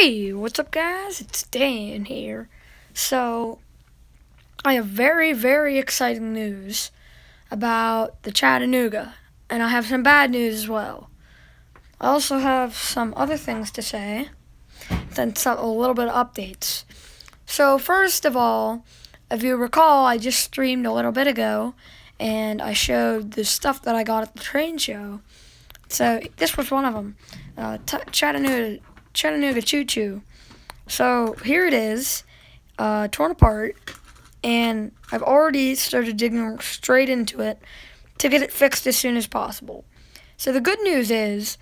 Hey, what's up, guys? It's Dan here. So, I have very, very exciting news about the Chattanooga, and I have some bad news as well. I also have some other things to say, then a little bit of updates. So, first of all, if you recall, I just streamed a little bit ago, and I showed the stuff that I got at the train show. So, this was one of them. Chattanooga Choo Choo. So here it is, torn apart, and I've already started digging straight into it to get it fixed as soon as possible. So the good news is,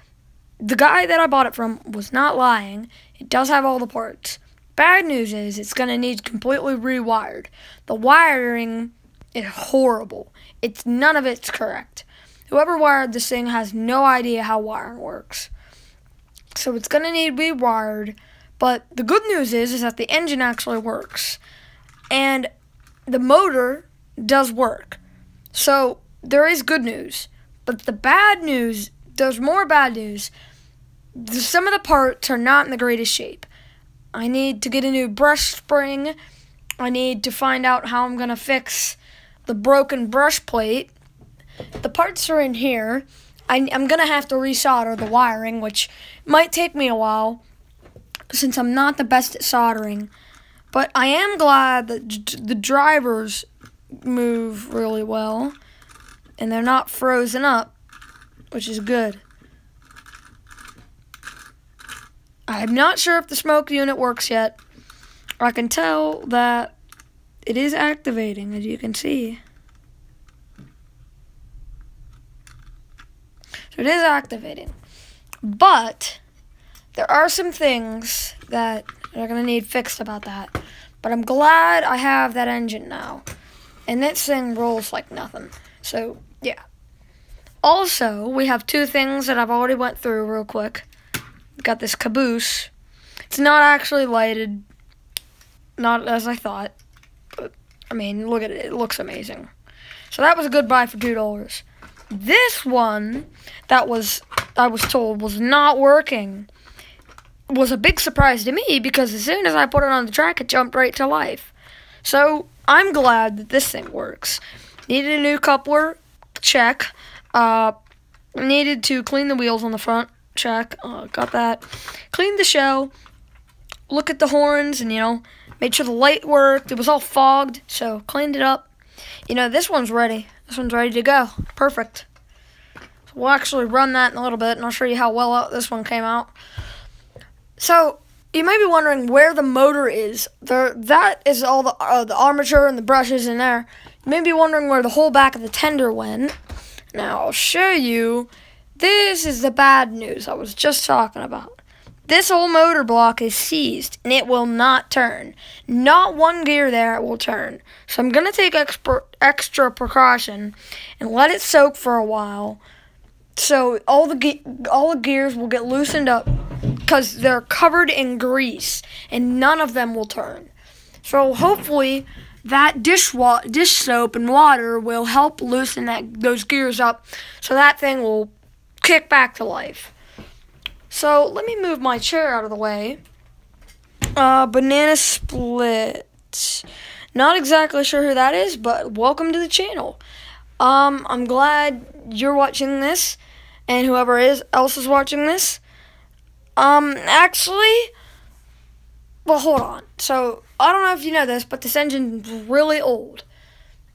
the guy that I bought it from was not lying. It does have all the parts. Bad news is, it's going to need completely rewired. The wiring is horrible. None of it's correct. Whoever wired this thing has no idea how wiring works. So it's going to need rewired, but the good news is that the engine actually works, and the motor does work. So there is good news, but the bad news, there's more bad news. Some of the parts are not in the greatest shape. I need to get a new brush spring. I need to find out how I'm going to fix the broken brush plate. The parts are in here. I'm going to have to resolder the wiring, which might take me a while since I'm not the best at soldering. But I am glad that the drivers move really well, and they're not frozen up, which is good. I'm not sure if the smoke unit works yet. I can tell that it is activating, as you can see. So it is activating. But there are some things that are going to need fixed about that. But I'm glad I have that engine now. And this thing rolls like nothing. So, yeah. Also, we have two things that I've already went through real quick. Got this caboose. It's not actually lighted. Not as I thought. But, I mean, look at it. It looks amazing. So that was a good buy for $2. This one that I was told was not working was a big surprise to me, because as soon as I put it on the track, it jumped right to life. So I'm glad that this thing works. Needed a new coupler, check. Needed to clean the wheels on the front, check. Got that. Cleaned the shell. Look at the horns, and made sure the light worked. It was all fogged, so cleaned it up. This one's ready. This one's ready to go. Perfect. So we'll actually run that in a little bit, and I'll show you how well this one came out. So, you may be wondering where the motor is. That is all the armature and the brushes in there. You may be wondering where the whole back of the tender went. Now, I'll show you. This is the bad news I was just talking about. This whole motor block is seized, and it will not turn. Not one gear there will turn. So I'm going to take extra precaution and let it soak for a while, so all the gears will get loosened up, because they're covered in grease, and none of them will turn. So hopefully that dish soap and water will help loosen those gears up, so that thing will kick back to life. So, let me move my chair out of the way. Banana Split. Not exactly sure who that is, but welcome to the channel. I'm glad you're watching this, and whoever else is watching this. Actually, well, hold on. So, I don't know if you know this, but this engine's really old.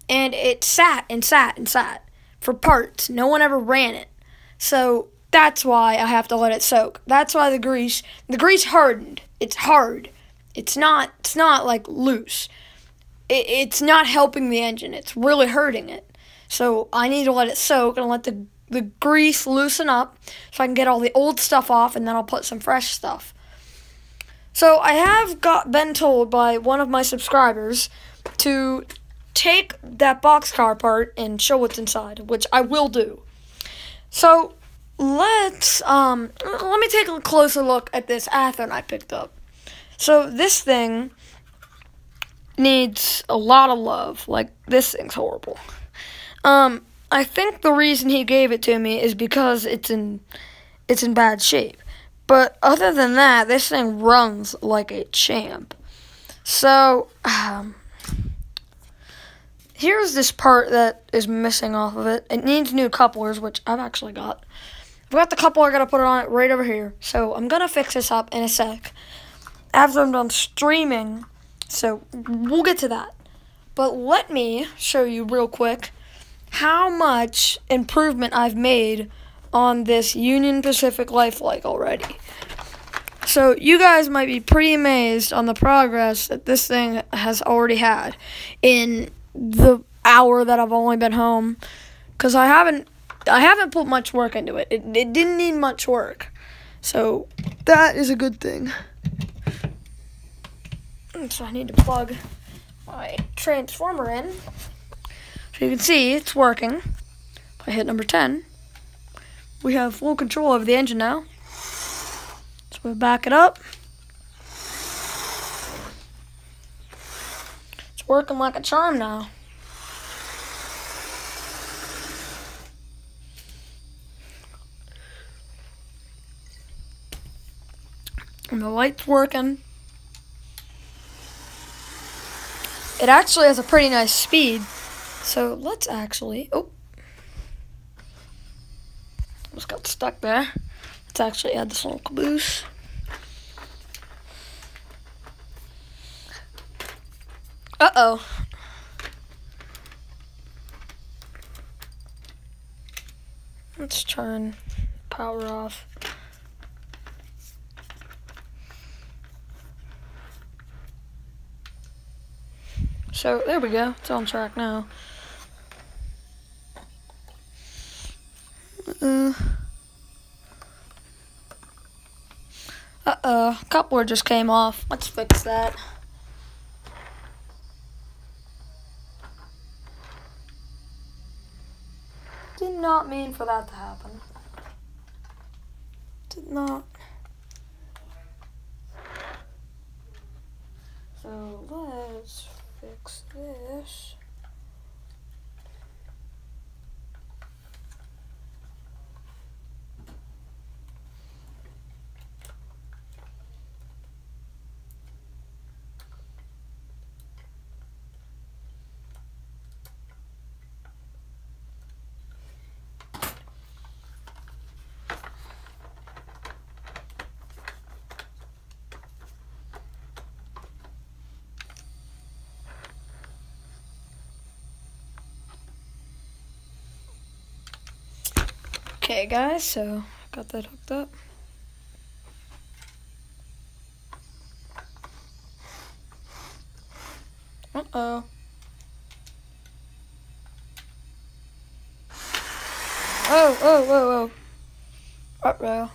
And it sat for parts. No one ever ran it. So, that's why I have to let it soak. That's why the grease hardened. It's hard. It's not like loose. It's not helping the engine. It's really hurting it. So I need to let it soak and let the grease loosen up so I can get all the old stuff off, and then I'll put some fresh stuff. So I have been told by one of my subscribers to take that boxcar part and show what's inside, which I will do. So let me take a closer look at this Athearn I picked up. So this thing needs a lot of love. Like, this thing's horrible. I think the reason he gave it to me is because it's in bad shape. But other than that, this thing runs like a champ. So, here's this part that is missing off of it. It needs new couplers, which I've actually got. I've got the coupler, I gotta put it on it right over here. So, I'm gonna fix this up in a sec after I'm done streaming. So, we'll get to that. But let me show you real quick how much improvement I've made on this Union Pacific Lifelike already. So you guys might be pretty amazed on the progress that this thing has already had in the hour that I've only been home, because I haven't put much work into it. It didn't need much work, so that is a good thing. So I need to plug my transformer in. So you can see it's working. If I hit number 10, we have full control over the engine now. So we back it up. It's working like a charm now. And the light's working. It actually has a pretty nice speed. So let's actually, almost got stuck there. Let's actually add this little caboose. Uh-oh. Let's turn power off. So there we go. It's on track now. Uh-oh, coupler just came off. Let's fix that. Did not mean for that to happen. Did not. So let's fix this. Okay, guys, so got that hooked up. Uh-oh. Oh. Uh-oh.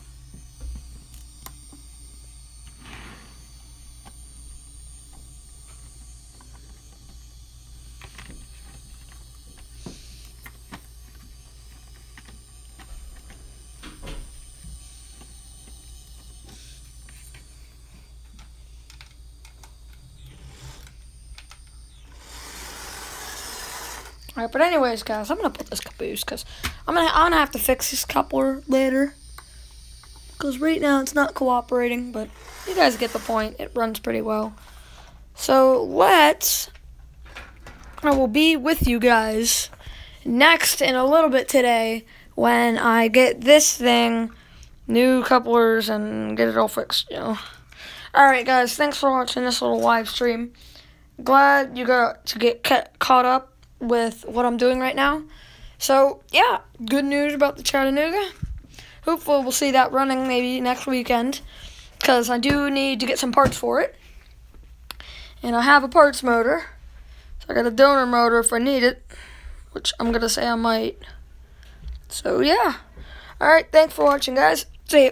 Alright, but anyways, guys, I'm gonna put this caboose because I'm gonna have to fix this coupler later. Because right now it's not cooperating, but you guys get the point. It runs pretty well. So I will be with you guys next in a little bit today when I get this thing, new couplers, and get it all fixed, you know. Alright, guys, thanks for watching this little live stream. Glad you got to get caught up with what I'm doing right now. So, yeah, good news about the Chattanooga. Hopefully we'll see that running maybe next weekend, because I do need to get some parts for it. And I have a parts motor, so I got a donor motor if I need it, which I'm going to say I might. So, yeah. Alright, thanks for watching, guys. See ya.